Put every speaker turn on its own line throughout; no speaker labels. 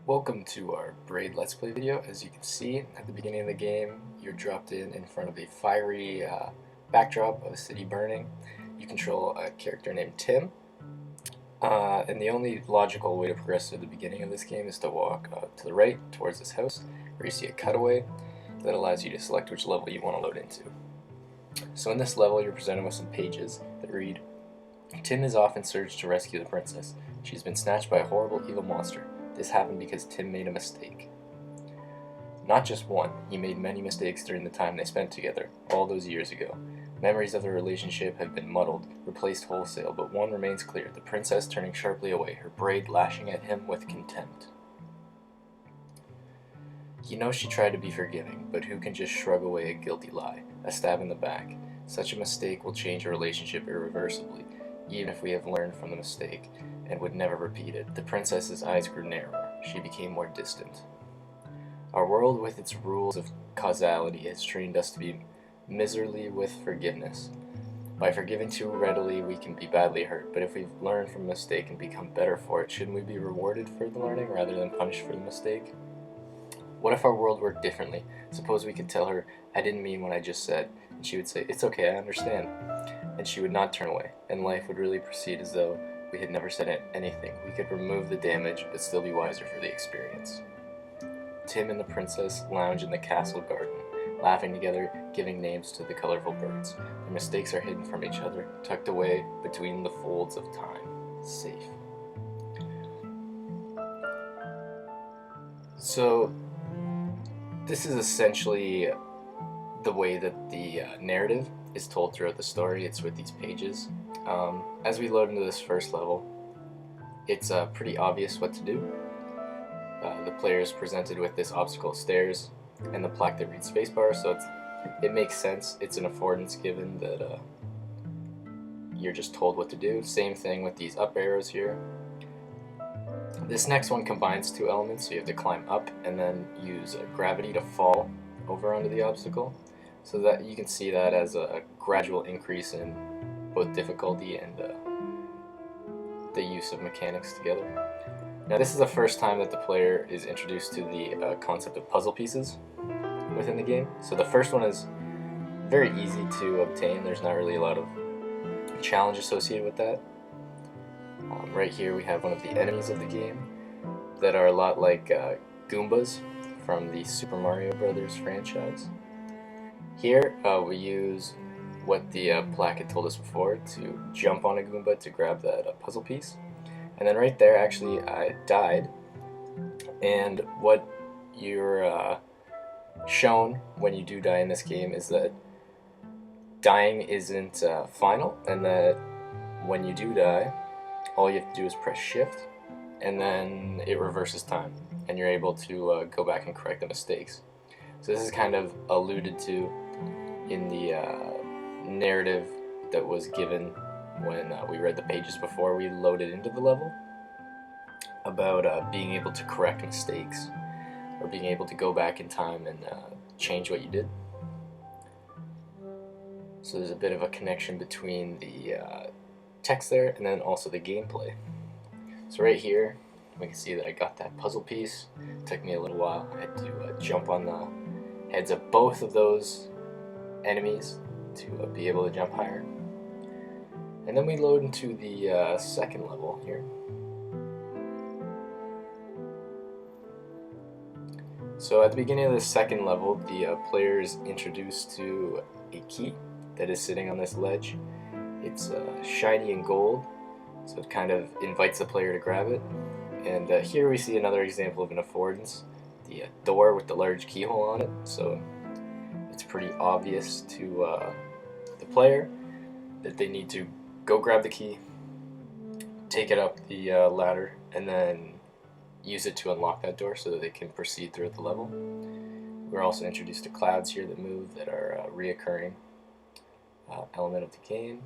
Welcome to our Braid Let's Play video. As you can see, at the beginning of the game, you're dropped in front of a fiery backdrop of a city burning. You control a character named Tim, and the only logical way to progress to the beginning of this game is to walk to the right towards this house, where you see a cutaway that allows you to select which level you want to load into. So in this level, you're presented with some pages that read, Tim is off in search to rescue the princess. She's been snatched by a horrible evil monster. This happened because Tim made a mistake. Not just one, he made many mistakes during the time they spent together, all those years ago. Memories of their relationship have been muddled, replaced wholesale, but one remains clear, the princess turning sharply away, her braid lashing at him with contempt. He knows she tried to be forgiving, but who can just shrug away a guilty lie, a stab in the back? Such a mistake will change a relationship irreversibly, even if we have learned from the mistake and would never repeat it. The princess's eyes grew narrower. She became more distant. Our world, with its rules of causality, has trained us to be miserly with forgiveness. By forgiving too readily, we can be badly hurt, but if we've learned from a mistake and become better for it, shouldn't we be rewarded for the learning rather than punished for the mistake? What if our world worked differently? Suppose we could tell her, I didn't mean what I just said, and she would say, it's okay, I understand. And she would not turn away, and life would really proceed as though we had never said anything. We could remove the damage, but still be wiser for the experience. Tim and the princess lounge in the castle garden, laughing together, giving names to the colorful birds. Their mistakes are hidden from each other, tucked away between the folds of time. Safe. So, this is essentially the way that the narrative is told throughout the story. It's with these pages. As we load into this first level, it's pretty obvious what to do. The player is presented with this obstacle stairs and the plaque that reads spacebar, so it makes sense. It's an affordance given that you're just told what to do. Same thing with these up arrows here. This next one combines two elements, so you have to climb up and then use gravity to fall over onto the obstacle. So that you can see that as a gradual increase in both difficulty and the use of mechanics together. Now this is the first time that the player is introduced to the concept of puzzle pieces within the game. So the first one is very easy to obtain. There's not really a lot of challenge associated with that. Right here we have one of the enemies of the game that are a lot like Goombas from the Super Mario Brothers franchise. Here we use what the plaque had told us before, to jump on a Goomba to grab that puzzle piece. And then right there, actually, I died. And what you're shown when you do die in this game is that dying isn't final, and that when you do die, all you have to do is press shift, and then it reverses time, and you're able to go back and correct the mistakes. So this is kind of alluded to in the narrative that was given when we read the pages before we loaded into the level, about being able to correct mistakes, or being able to go back in time and change what you did. So there's a bit of a connection between the text there and then also the gameplay. So right here we can see that I got that puzzle piece. It took me a little while. I had to jump on the heads of both of those enemies to be able to jump higher. And then we load into the second level here. So at the beginning of the second level, the player is introduced to a key that is sitting on this ledge. It's shiny and gold, so it kind of invites the player to grab it. And here we see another example of an affordance, the door with the large keyhole on it. So it's pretty obvious to the player that they need to go grab the key, take it up the ladder, and then use it to unlock that door so that they can proceed through the level. We're also introduced to clouds here that move, that are a reoccurring element of the game.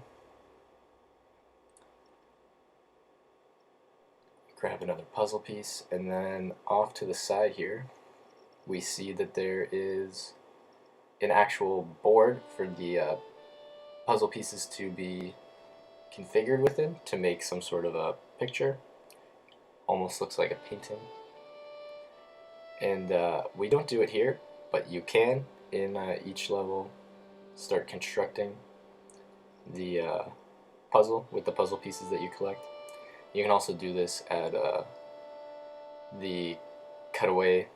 Grab another puzzle piece, and then off to the side here we see that there is an actual board for the puzzle pieces to be configured within to make some sort of a picture. Almost looks like a painting. And we don't do it here, but you can in each level start constructing the puzzle with the puzzle pieces that you collect. You can also do this at the cutaway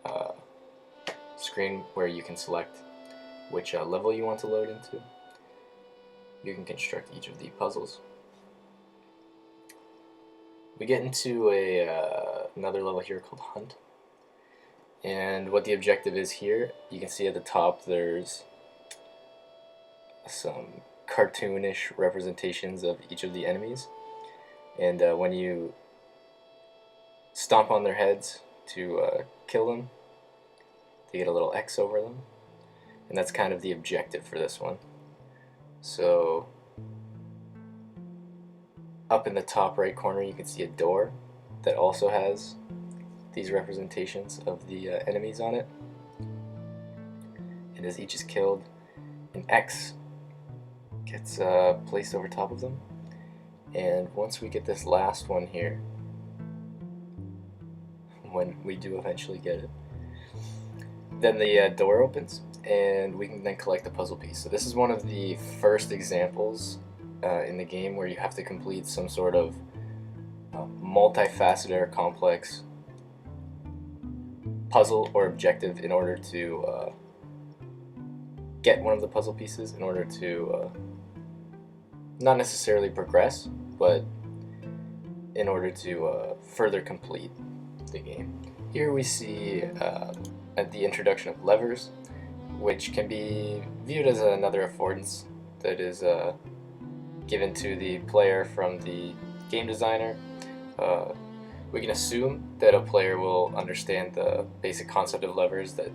uh, screen where you can select which level you want to load into. You can construct each of the puzzles. We get into another level here called Hunt. And what the objective is here, you can see at the top there's some cartoonish representations of each of the enemies. And when you stomp on their heads to kill them, they get a little X over them. And that's kind of the objective for this one. So up in the top right corner you can see a door that also has these representations of the enemies on it. And as each is killed, an X gets placed over top of them. And once we get this last one here, when we do eventually get it, then the door opens and we can then collect the puzzle piece. So this is one of the first examples in the game where you have to complete some sort of multifaceted or complex puzzle or objective in order to get one of the puzzle pieces, in order to not necessarily progress, but in order to further complete the game. Here we see at the introduction of levers, which can be viewed as another affordance that is given to the player from the game designer. We can assume that a player will understand the basic concept of levers, that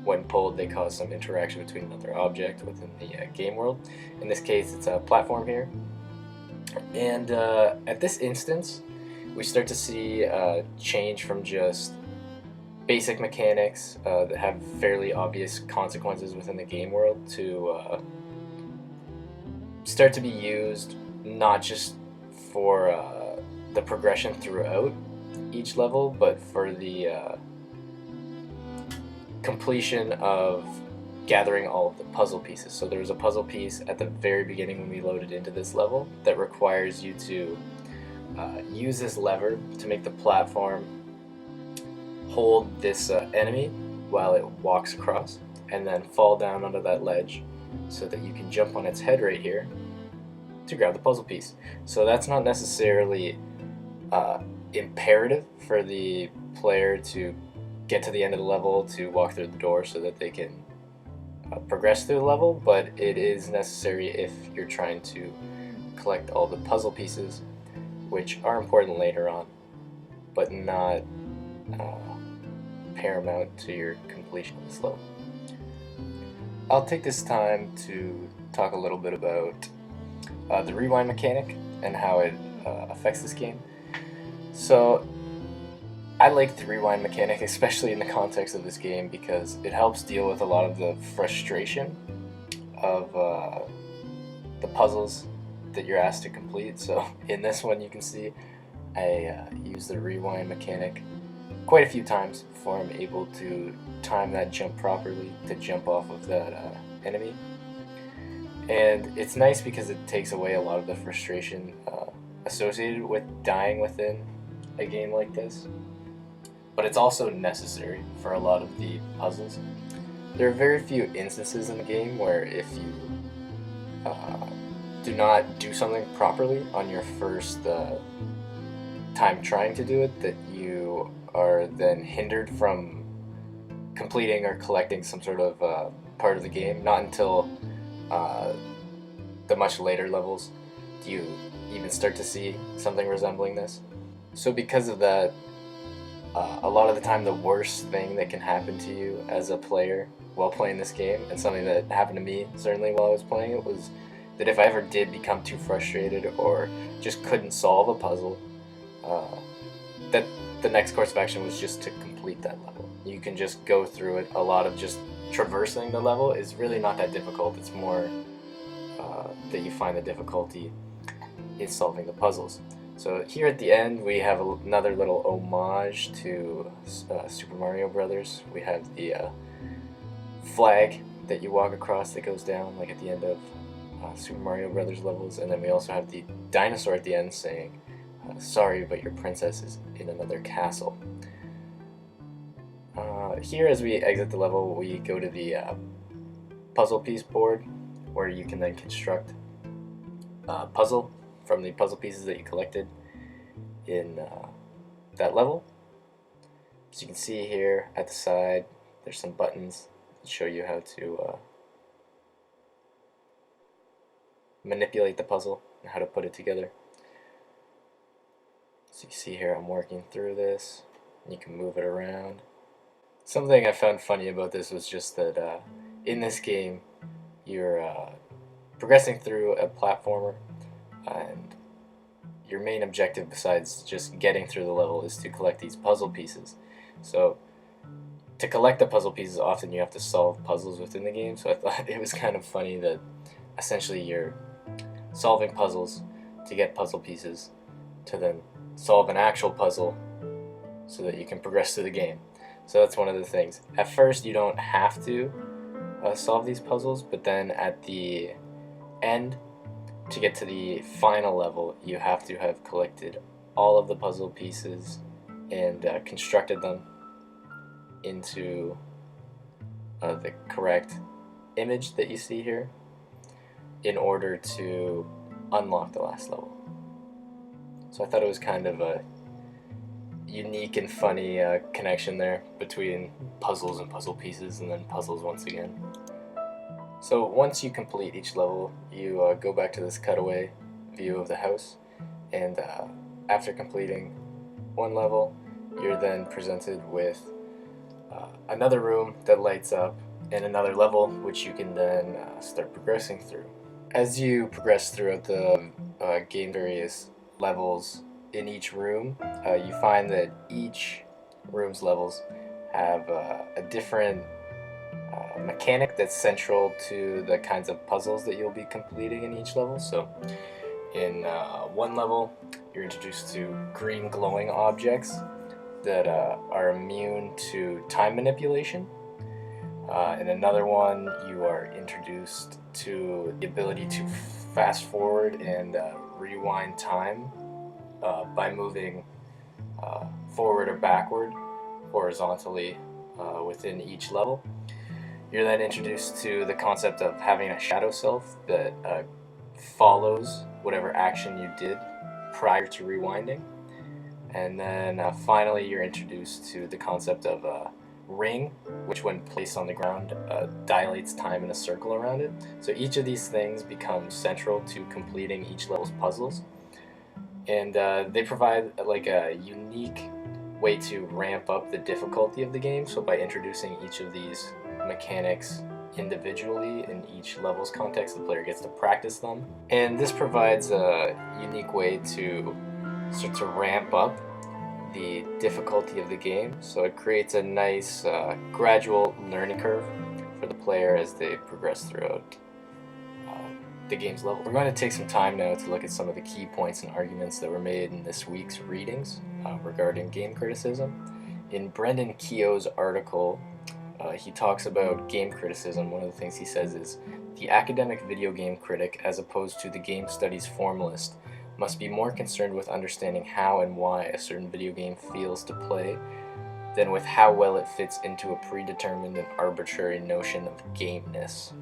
when pulled they cause some interaction between another object within the game world. In this case it's a platform here. And at this instance we start to see a change from just basic mechanics that have fairly obvious consequences within the game world to start to be used not just for the progression throughout each level, but for the completion of gathering all of the puzzle pieces. So there's a puzzle piece at the very beginning when we loaded into this level that requires you to use this lever to make the platform hold this enemy while it walks across, and then fall down onto that ledge so that you can jump on its head right here to grab the puzzle piece. So that's not necessarily imperative for the player to get to the end of the level to walk through the door so that they can progress through the level, but it is necessary if you're trying to collect all the puzzle pieces, which are important later on, but not paramount to your completion of this level. I'll take this time to talk a little bit about the rewind mechanic and how it affects this game. So I like the rewind mechanic, especially in the context of this game, because it helps deal with a lot of the frustration of the puzzles that you're asked to complete. So in this one you can see I use the rewind mechanic quite a few times before I'm able to time that jump properly to jump off of that enemy. And it's nice because it takes away a lot of the frustration associated with dying within a game like this. But it's also necessary for a lot of the puzzles. There are very few instances in the game where if you do not do something properly on your first time trying to do it, that you are then hindered from completing or collecting some sort of part of the game. Not until the much later levels do you even start to see something resembling this. So because of that, a lot of the time the worst thing that can happen to you as a player while playing this game, and something that happened to me certainly while I was playing it, was that if I ever did become too frustrated or just couldn't solve a puzzle, that the next course of action was just to complete that level. You can just go through it. A lot of just traversing the level is really not that difficult. It's more that you find the difficulty in solving the puzzles. So here at the end we have another little homage to Super Mario Brothers. We have the flag that you walk across that goes down like at the end of Super Mario Brothers levels, and then we also have the dinosaur at the end saying, "Sorry, but your princess is in another castle." Here, as we exit the level, we go to the puzzle piece board, where you can then construct a puzzle from the puzzle pieces that you collected in that level. As you can see here at the side, there's some buttons that show you how to manipulate the puzzle and how to put it together. So you see here I'm working through this, and you can move it around. Something I found funny about this was just that in this game you're progressing through a platformer, and your main objective besides just getting through the level is to collect these puzzle pieces. So to collect the puzzle pieces, often you have to solve puzzles within the game, so I thought it was kind of funny that essentially you're solving puzzles to get puzzle pieces to then solve an actual puzzle so that you can progress through the game. So that's one of the things. At first you don't have to solve these puzzles, but then at the end, to get to the final level, you have to have collected all of the puzzle pieces and constructed them into the correct image that you see here in order to unlock the last level. So I thought it was kind of a unique and funny connection there between puzzles and puzzle pieces, and then puzzles once again. So once you complete each level, you go back to this cutaway view of the house, and after completing one level, you're then presented with another room that lights up and another level which you can then start progressing through. As you progress throughout the game various levels in each room, you find that each room's levels have a different mechanic that's central to the kinds of puzzles that you'll be completing in each level. So in one level, you're introduced to green glowing objects that are immune to time manipulation. In another one, you are introduced to the ability to fast forward and rewind time by moving forward or backward horizontally within each level. You're then introduced to the concept of having a shadow self that follows whatever action you did prior to rewinding. And then finally you're introduced to the concept of a ring, which when placed on the ground dilates time in a circle around it. So each of these things becomes central to completing each level's puzzles, and they provide like a unique way to ramp up the difficulty of the game. So by introducing each of these mechanics individually in each level's context, the player gets to practice them, and this provides a unique way to start to ramp up the difficulty of the game. So it creates a nice gradual learning curve for the player as they progress throughout the game's level. We're going to take some time now to look at some of the key points and arguments that were made in this week's readings regarding game criticism. In Brendan Keogh's article, he talks about game criticism. One of the things he says is, the academic video game critic, as opposed to the game studies formalist, must be more concerned with understanding how and why a certain video game feels to play than with how well it fits into a predetermined and arbitrary notion of gameness.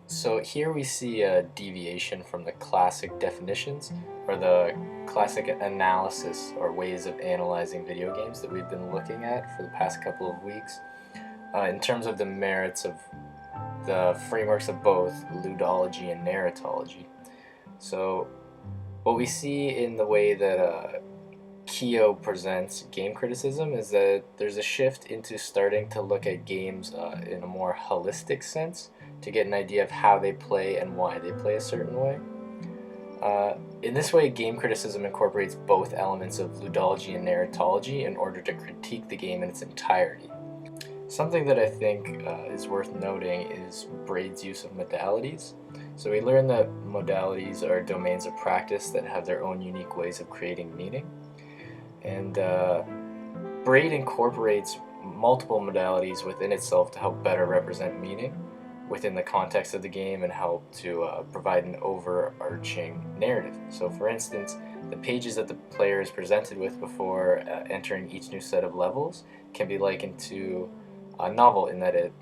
So here we see a deviation from the classic definitions, or the classic analysis or ways of analyzing video games that we've been looking at for the past couple of weeks, in terms of the merits of the frameworks of both ludology and narratology. So what we see in the way that Keogh presents game criticism is that there's a shift into starting to look at games in a more holistic sense, to get an idea of how they play and why they play a certain way. In this way, game criticism incorporates both elements of ludology and narratology in order to critique the game in its entirety. Something that I think is worth noting is Braid's use of modalities. So we learn that modalities are domains of practice that have their own unique ways of creating meaning. And Braid incorporates multiple modalities within itself to help better represent meaning within the context of the game and help to provide an overarching narrative. So for instance, the pages that the player is presented with before entering each new set of levels can be likened to a novel in that it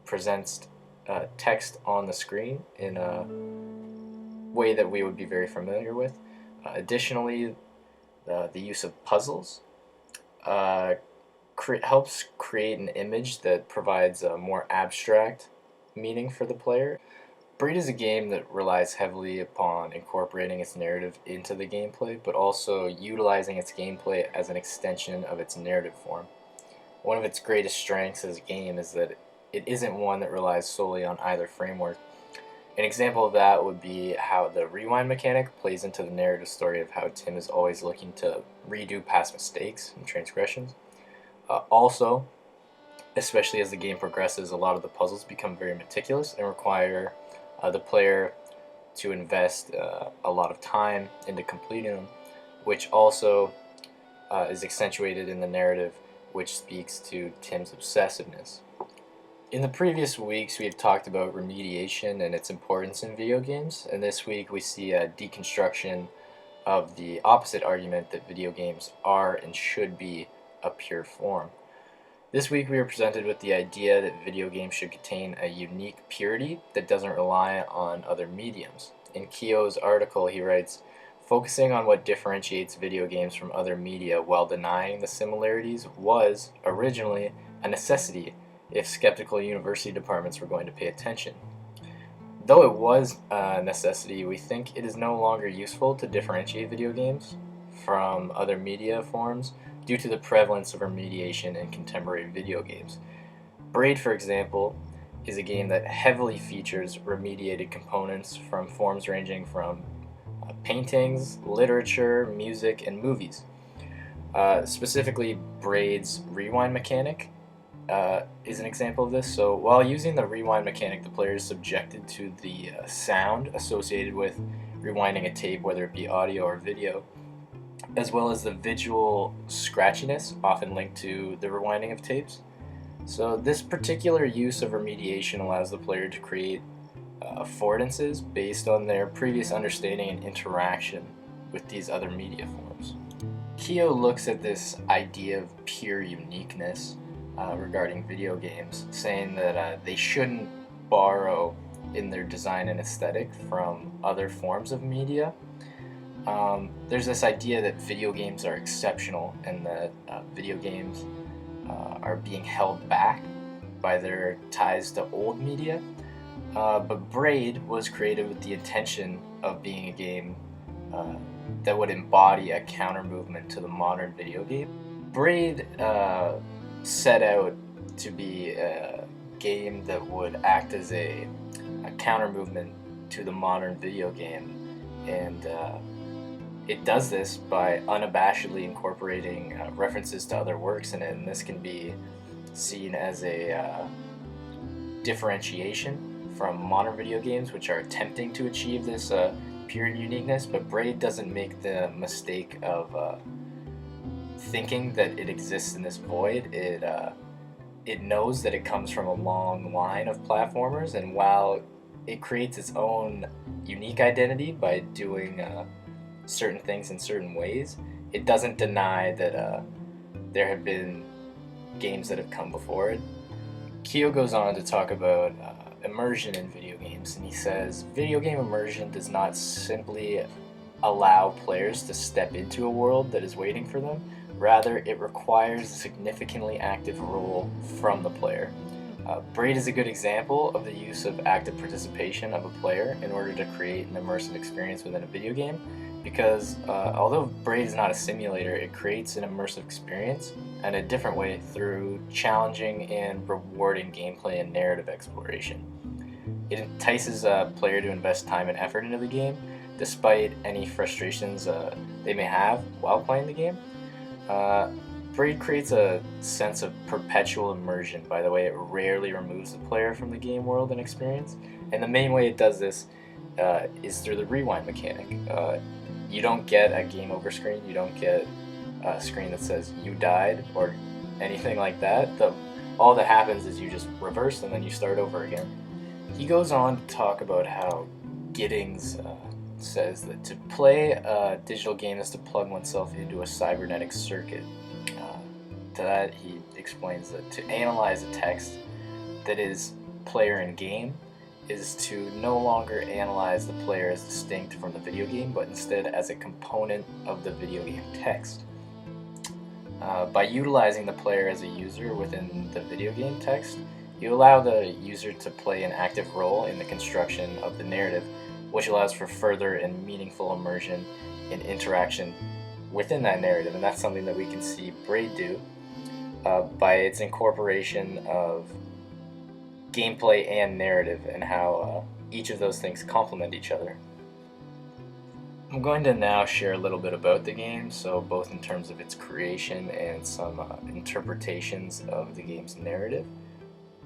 presents text on the screen in a way that we would be very familiar with. Additionally, the use of puzzles helps create an image that provides a more abstract meaning for the player. Braid is a game that relies heavily upon incorporating its narrative into the gameplay, but also utilizing its gameplay as an extension of its narrative form. One of its greatest strengths as a game is that it isn't one that relies solely on either framework. An example of that would be how the rewind mechanic plays into the narrative story of how Tim is always looking to redo past mistakes and transgressions. Also, especially as the game progresses, a lot of the puzzles become very meticulous and require the player to invest a lot of time into completing them, which also is accentuated in the narrative, which speaks to Tim's obsessiveness. In the previous weeks, we've talked about remediation and its importance in video games, and this week we see a deconstruction of the opposite argument that video games are and should be a pure form. This week we are presented with the idea that video games should contain a unique purity that doesn't rely on other mediums. In Keogh's article, he writes, "Focusing on what differentiates video games from other media while denying the similarities was, originally, a necessity if skeptical university departments were going to pay attention. Though it was a necessity, we think it is no longer useful to differentiate video games from other media forms due to the prevalence of remediation in contemporary video games. Braid, for example, is a game that heavily features remediated components from forms ranging from paintings, literature, music, and movies. Specifically, Braid's rewind mechanic is an example of this. So while using the rewind mechanic, the player is subjected to the sound associated with rewinding a tape, whether it be audio or video, as well as the visual scratchiness often linked to the rewinding of tapes. So this particular use of remediation allows the player to create affordances based on their previous understanding and interaction with these other media forms. Keogh looks at this idea of pure uniqueness regarding video games, saying that they shouldn't borrow in their design and aesthetic from other forms of media. There's this idea that video games are exceptional and that video games are being held back by their ties to old media. But Braid was created with the intention of being a game that would embody a counter movement to the modern video game. Braid set out to be a game that would act as a counter movement to the modern video game, and it does this by unabashedly incorporating references to other works in it, and this can be seen as a differentiation from modern video games, which are attempting to achieve this pure uniqueness. But Braid doesn't make the mistake of thinking that it exists in this void. It knows that it comes from a long line of platformers, and while it creates its own unique identity by doing certain things in certain ways, it doesn't deny that there have been games that have come before it. Keogh goes on to talk about immersion in video games, and he says, video game immersion does not simply allow players to step into a world that is waiting for them. Rather, it requires a significantly active role from the player. Braid is a good example of the use of active participation of a player in order to create an immersive experience within a video game, because although Braid is not a simulator, it creates an immersive experience in a different way through challenging and rewarding gameplay and narrative exploration. It entices a player to invest time and effort into the game, despite any frustrations they may have while playing the game. Braid creates a sense of perpetual immersion by the way it rarely removes the player from the game world and experience, And the main way it does this is through the rewind mechanic. You don't get a game over screen, you don't get a screen that says you died or anything like that. All that happens is you just reverse and then you start over again. He goes on to talk about how Giddings says that to play a digital game is to plug oneself into a cybernetic circuit. To that, he explains that to analyze a text that is player in game is to no longer analyze the player as distinct from the video game, but instead as a component of the video game text. By utilizing the player as a user within the video game text, you allow the user to play an active role in the construction of the narrative, which allows for further and meaningful immersion and interaction within that narrative. And that's something that we can see Braid do by its incorporation of gameplay and narrative, and how each of those things complement each other. I'm going to now share a little bit about the game, so both in terms of its creation and some interpretations of the game's narrative.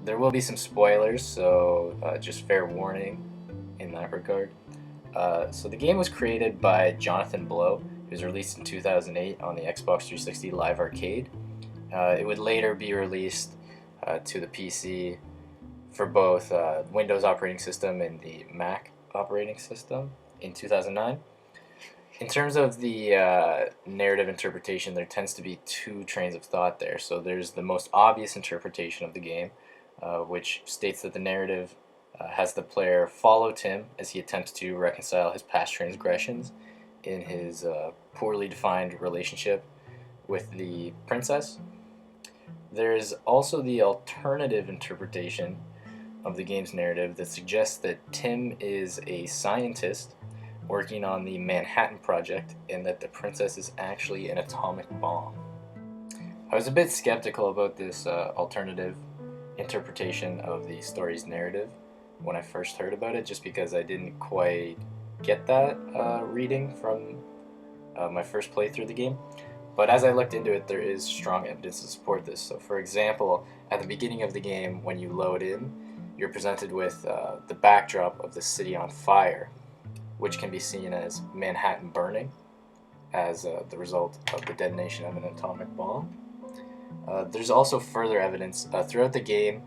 There will be some spoilers, so just fair warning in that regard. So the game was created by Jonathan Blow. It was released in 2008 on the Xbox 360 Live Arcade. It would later be released to the PC for both Windows operating system and the Mac operating system in 2009. In terms of the narrative interpretation, there tends to be two trains of thought there. So there's the most obvious interpretation of the game, which states that the narrative has the player follow Tim as he attempts to reconcile his past transgressions in his poorly defined relationship with the princess. There's also the alternative interpretation of the game's narrative that suggests that Tim is a scientist working on the Manhattan Project and that the princess is actually an atomic bomb. I was a bit skeptical about this alternative interpretation of the story's narrative when I first heard about it, just because I didn't quite get that reading from my first playthrough of the game. But as I looked into it, there is strong evidence to support this. So for example, at the beginning of the game, when you load in, you're presented with the backdrop of the city on fire, which can be seen as Manhattan burning as the result of the detonation of an atomic bomb. There's also further evidence throughout the game.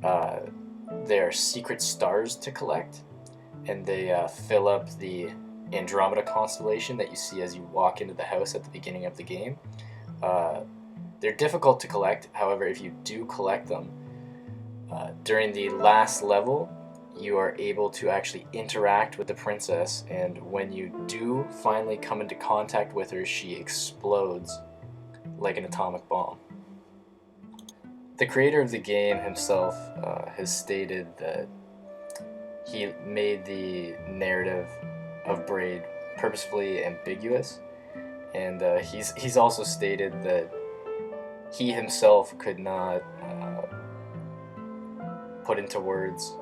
There are secret stars to collect, and they fill up the Andromeda constellation that you see as you walk into the house at the beginning of the game. They're difficult to collect, however, if you do collect them, during the last level, you are able to actually interact with the princess, and when you do finally come into contact with her, she explodes like an atomic bomb. The creator of the game himself has stated that he made the narrative of Braid purposefully ambiguous, and he's also stated that he himself could not put into words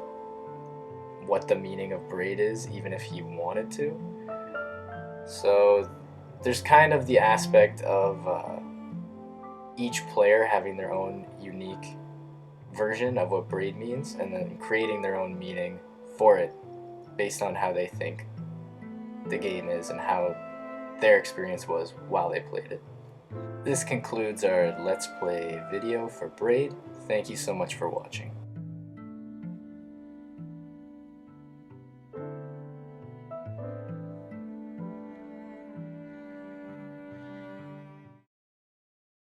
what the meaning of Braid is, even if he wanted to. So there's kind of the aspect of each player having their own unique version of what Braid means, and then creating their own meaning for it based on how they think the game is and how their experience was while they played it. This concludes our Let's Play video for Braid. Thank you so much for watching.